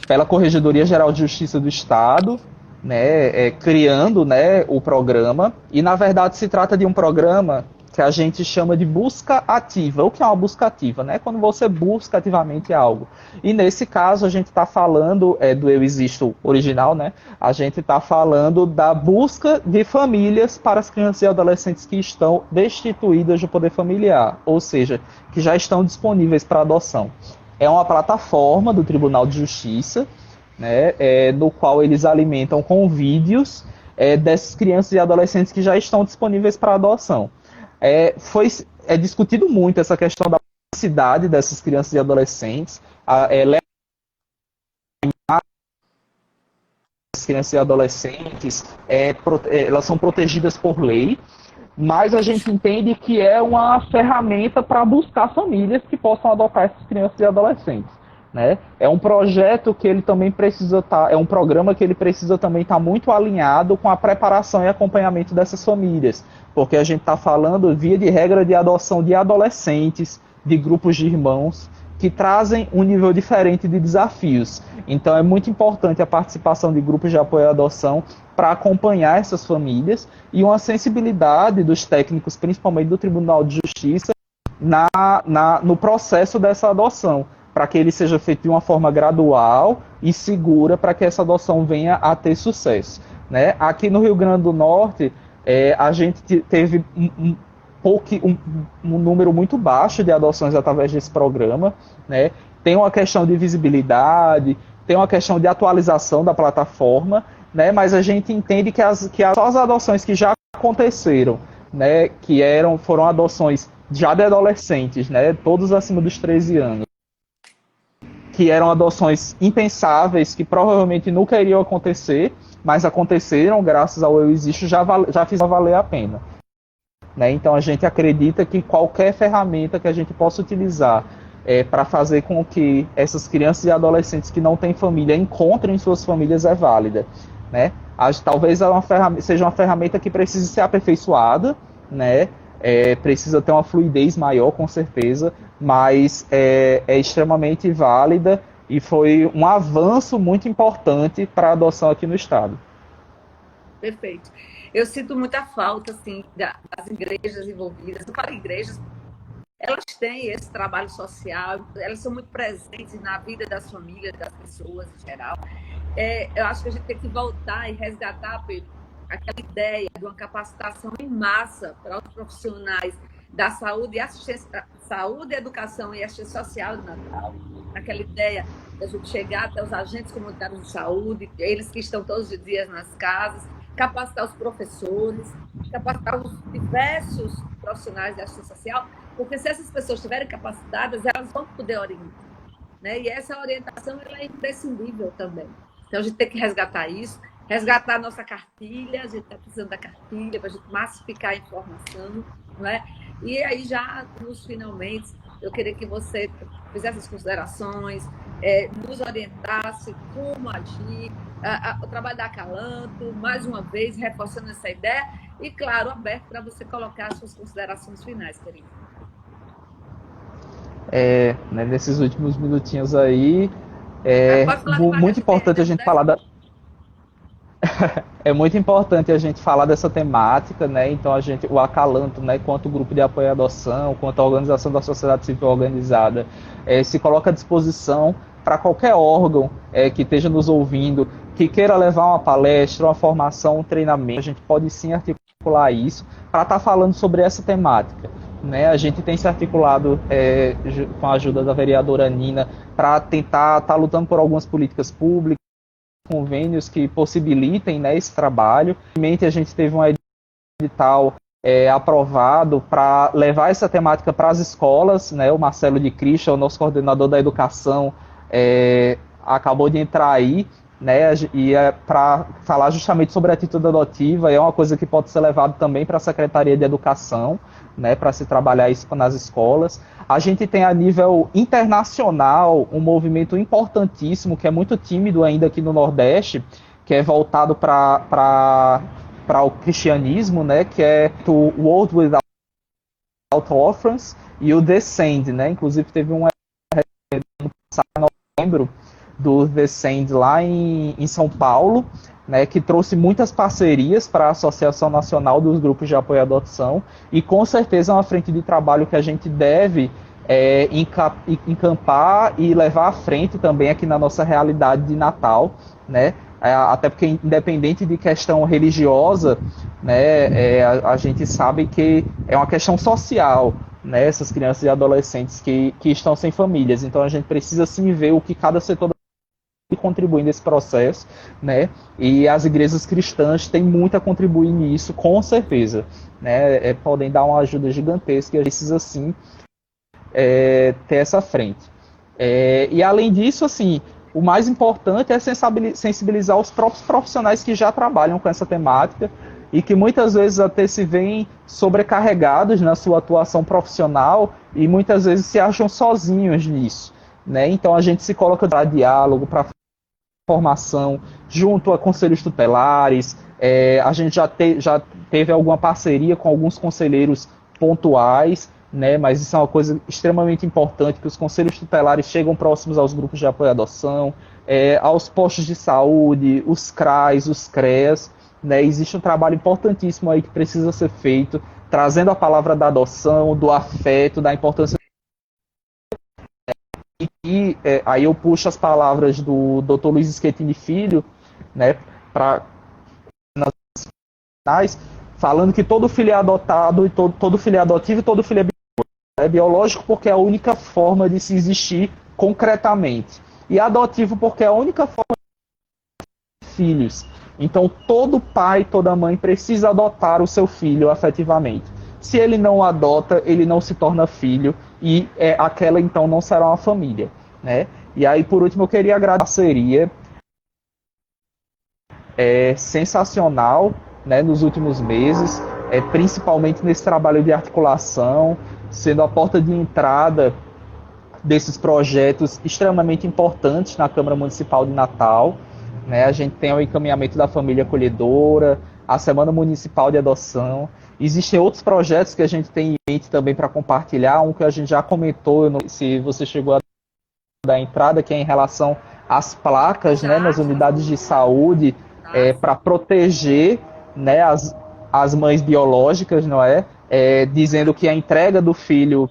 pela Corregedoria Geral de Justiça do Estado, né, criando, né, o programa. E, na verdade, se trata de um programa que a gente chama de busca ativa. O que é uma busca ativa? Né? Quando você busca ativamente algo. E, nesse caso, a gente está falando do Eu Existo original, né? A gente está falando da busca de famílias para as crianças e adolescentes que estão destituídas do poder familiar, ou seja, que já estão disponíveis para adoção. é uma plataforma do Tribunal de Justiça, né, no qual eles alimentam com vídeos dessas crianças e adolescentes que já estão disponíveis para adoção. É discutido muito essa questão da necessidade dessas crianças e adolescentes, as crianças e adolescentes, elas são protegidas por lei, mas a gente entende que é uma ferramenta para buscar famílias que possam adotar essas crianças e adolescentes. Né? É um projeto que ele também precisa estar, é um programa que ele precisa também estar muito alinhado com a preparação e acompanhamento dessas famílias, porque a gente está falando, via de regra, de adoção de adolescentes, de grupos de irmãos, que trazem um nível diferente de desafios. Então é muito importante a participação de grupos de apoio à adoção para acompanhar essas famílias e uma sensibilidade dos técnicos, principalmente do Tribunal de Justiça, no processo dessa adoção, para que ele seja feito de uma forma gradual e segura para que essa adoção venha a ter sucesso. Né? Aqui no Rio Grande do Norte, a gente teve um número muito baixo de adoções através desse programa. Né? Tem uma questão de visibilidade, tem uma questão de atualização da plataforma, né? Mas a gente entende que só as adoções que já aconteceram, né? Que foram adoções já de adolescentes, né? Todos acima dos 13 anos, que eram adoções impensáveis, que provavelmente nunca iriam acontecer, mas aconteceram graças ao Eu Existo, já fizeram valer a pena. Né? Então a gente acredita que qualquer ferramenta que a gente possa utilizar para fazer com que essas crianças e adolescentes que não têm família encontrem suas famílias é válida. Né? Talvez seja uma ferramenta que precise ser aperfeiçoada, né? Precisa ter uma fluidez maior, com certeza, mas é extremamente válida e foi um avanço muito importante para a adoção aqui no estado. Perfeito. Eu sinto muita falta, assim, das igrejas envolvidas. Eu falo igrejas, elas têm esse trabalho social, elas são muito presentes na vida das famílias, das pessoas em geral. Eu acho que a gente tem que voltar e resgatar, Pedro, aquela ideia de uma capacitação em massa para os profissionais da saúde, educação e assistência social do Natal. Aquela ideia de a gente chegar até os agentes comunitários de saúde, eles que estão todos os dias nas casas, capacitar os professores, capacitar os diversos profissionais da assistência social, porque se essas pessoas estiverem capacitadas, elas vão poder orientar. Né? E essa orientação ela é imprescindível também. Então, a gente tem que resgatar isso, resgatar a nossa cartilha, a gente está precisando da cartilha para a gente massificar a informação, não é? E aí, já nos finalmente, eu queria que você fizesse as considerações, nos orientasse como agir, o trabalho da Acalanto, mais uma vez, reforçando essa ideia, e, claro, aberto para você colocar as suas considerações finais, querido. Né, nesses últimos minutinhos aí, muito importante a gente falar da... É muito importante a gente falar dessa temática, né? Então o Acalanto, né, quanto o grupo de apoio à adoção, quanto a organização da sociedade civil organizada, se coloca à disposição para qualquer órgão que esteja nos ouvindo, que queira levar uma palestra, uma formação, um treinamento. A gente pode sim articular isso para estar falando sobre essa temática. Né? A gente tem se articulado com a ajuda da vereadora Nina para tentar estar lutando por algumas políticas públicas, convênios que possibilitem, né, esse trabalho. A gente teve um edital aprovado para levar essa temática para as escolas, né? O Marcelo de Cristo, o nosso coordenador da educação, acabou de entrar aí, né? E para falar justamente sobre a atitude adotiva, é uma coisa que pode ser levado também para a Secretaria de Educação, né, para se trabalhar isso nas escolas. A gente tem a nível internacional um movimento importantíssimo, que é muito tímido ainda aqui no Nordeste, que é voltado para o cristianismo, né, que é o World Without Orphans e o Descend, né? Inclusive teve um em novembro do Descend lá em São Paulo, né, que trouxe muitas parcerias para a Associação Nacional dos Grupos de Apoio à Adoção, e com certeza é uma frente de trabalho que a gente deve encampar e levar à frente também aqui na nossa realidade de Natal, né? Até porque, independente de questão religiosa, né, a gente sabe que é uma questão social, né, essas crianças e adolescentes que estão sem famílias. Então a gente precisa sim ver o que cada setor contribui nesse processo, né? E as igrejas cristãs têm muito a contribuir nisso, com certeza, né? Podem dar uma ajuda gigantesca e a gente precisa sim ter essa frente. E além disso, assim, o mais importante é sensibilizar os próprios profissionais que já trabalham com essa temática e que muitas vezes até se veem sobrecarregados na sua atuação profissional e muitas vezes se acham sozinhos nisso, né? Então a gente se coloca para diálogo, para formação junto a conselhos tutelares. A gente já teve alguma parceria com alguns conselheiros pontuais, né? Mas isso é uma coisa extremamente importante, que os conselhos tutelares chegam próximos aos grupos de apoio à adoção, aos postos de saúde, os CRAs, os CREAs, né? Existe um trabalho importantíssimo aí que precisa ser feito, trazendo a palavra da adoção, do afeto, da importância. E aí eu puxo as palavras do Dr. Luiz Schettini Filho, né, para falando que todo filho é adotado, e todo filho é adotivo e todo filho é biológico, porque é a única forma de se existir concretamente. E adotivo porque é a única forma de filhos. Então todo pai, toda mãe precisa adotar o seu filho afetivamente. Se ele não adota, ele não se torna filho e aquela então não será uma família, né? E aí, por último, eu queria agradecer a parceria sensacional, né, nos últimos meses, principalmente nesse trabalho de articulação, sendo a porta de entrada desses projetos extremamente importantes na Câmara Municipal de Natal. Né? A gente tem o encaminhamento da família acolhedora, a Semana Municipal de Adoção. Existem outros projetos que a gente tem em mente também para compartilhar, um que a gente já comentou, se você chegou a dar entrada, que é em relação às placas, né, nas unidades de saúde, para proteger, né, as mães biológicas, não é? Dizendo que a entrega do filho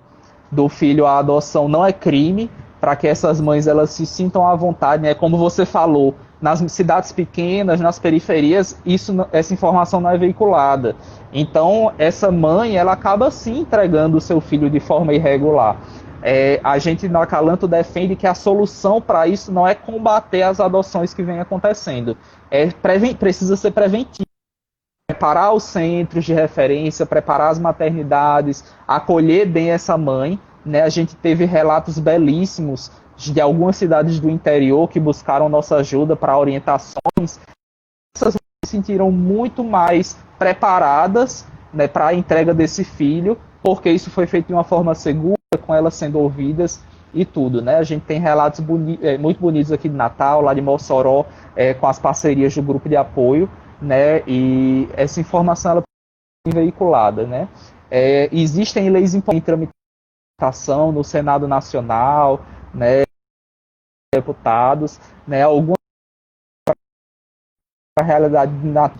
à adoção não é crime, para que essas mães elas se sintam à vontade, né? Como você falou, nas cidades pequenas, nas periferias, essa informação não é veiculada. Então, essa mãe, ela acaba sim entregando o seu filho de forma irregular. A gente no Acalanto defende que a solução para isso não é combater as adoções que vêm acontecendo, precisa ser preventivo. Preparar os centros de referência, preparar as maternidades, acolher bem essa mãe. Né? A gente teve relatos belíssimos de algumas cidades do interior que buscaram nossa ajuda para orientações. Essas mães se sentiram muito mais preparadas, né, para a entrega desse filho, porque isso foi feito de uma forma segura, com elas sendo ouvidas e tudo. Né? A gente tem relatos muito bonitos aqui de Natal, lá de Mossoró, com as parcerias do grupo de apoio, né? E essa informação ela é veiculada, né? Existem leis em tramitação no Senado Nacional, né? Deputados, né? Algumas para a realidade na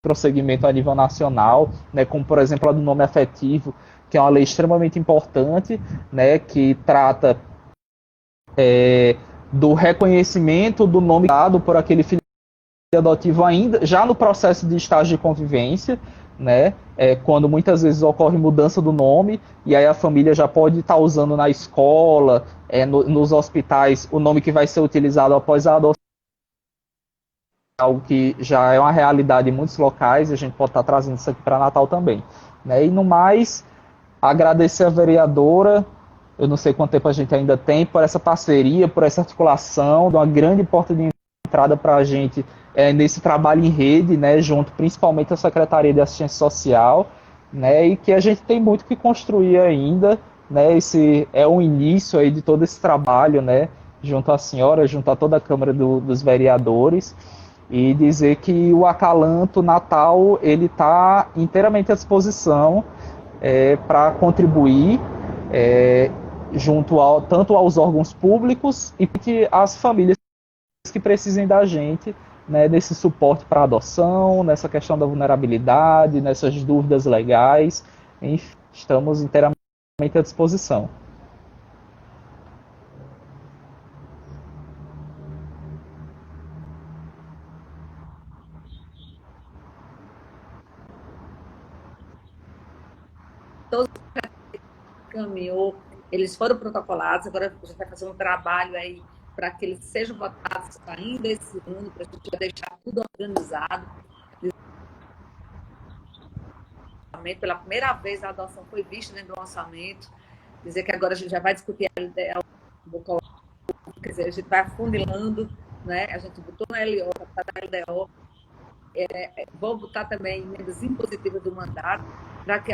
prosseguimento a nível nacional, né? Como por exemplo a do nome afetivo, que é uma lei extremamente importante, né? Que trata do reconhecimento do nome dado por aquele filho adotivo ainda já no processo de estágio de convivência, né? Quando muitas vezes ocorre mudança do nome e aí a família já pode estar usando na escola, nos hospitais, o nome que vai ser utilizado após a adoção, algo que já é uma realidade em muitos locais e a gente pode estar trazendo isso aqui para Natal também, né? E no mais, agradecer a vereadora, eu não sei quanto tempo a gente ainda tem, por essa parceria, por essa articulação, de uma grande porta de entrada para a gente nesse trabalho em rede, né, junto principalmente à Secretaria de Assistência Social, né, e que a gente tem muito que construir ainda, né, esse é o início aí de todo esse trabalho, né, junto à senhora, junto a toda a Câmara dos Vereadores, e dizer que o Acalanto Natal ele está inteiramente à disposição para contribuir junto tanto aos órgãos públicos e às famílias que precisem da gente, né, nesse suporte para adoção, nessa questão da vulnerabilidade, nessas dúvidas legais. Enfim, estamos inteiramente à disposição. Todos encaminhou, eles foram protocolados, agora a gente vai fazer um trabalho aí para que eles sejam votados ainda esse ano, para a gente já deixar tudo organizado. Pela primeira vez a adoção foi vista dentro do orçamento, dizer que agora a gente já vai discutir a LDO, quer dizer, a gente vai afunilando, né? A gente botou na LO, está na LDO, vou botar também emendas impositivas do mandato, para que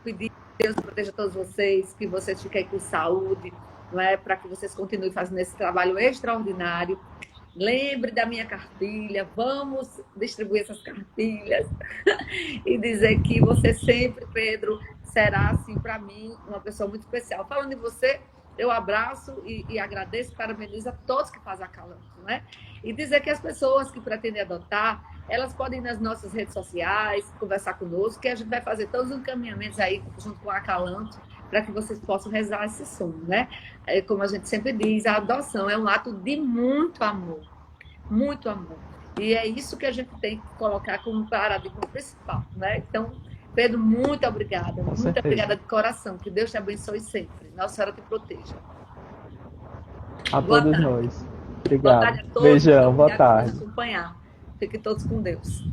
pedir que Deus proteja todos vocês, que vocês fiquem com saúde, não é? Para que vocês continuem fazendo esse trabalho extraordinário. Lembre da minha cartilha, vamos distribuir essas cartilhas e dizer que você sempre, Pedro, será, assim, para mim, uma pessoa muito especial. Falando de você, eu abraço e agradeço, parabenizo a todos que fazem Acalanto, né? E dizer que as pessoas que pretendem adotar, elas podem ir nas nossas redes sociais, conversar conosco, que a gente vai fazer todos os encaminhamentos aí junto com a Acalanto, para que vocês possam rezar esse som, né? Como a gente sempre diz, a adoção é um ato de muito amor, muito amor. E é isso que a gente tem que colocar como paradigma principal, né? Então, Pedro, muito obrigada, muito obrigada de coração, que Deus te abençoe sempre, Nossa Senhora te proteja. A Boa todos tarde. nós. Boa Obrigado. tarde a todos. Beijão, boa Obrigada por tarde. nos acompanhar. Fiquem todos com Deus.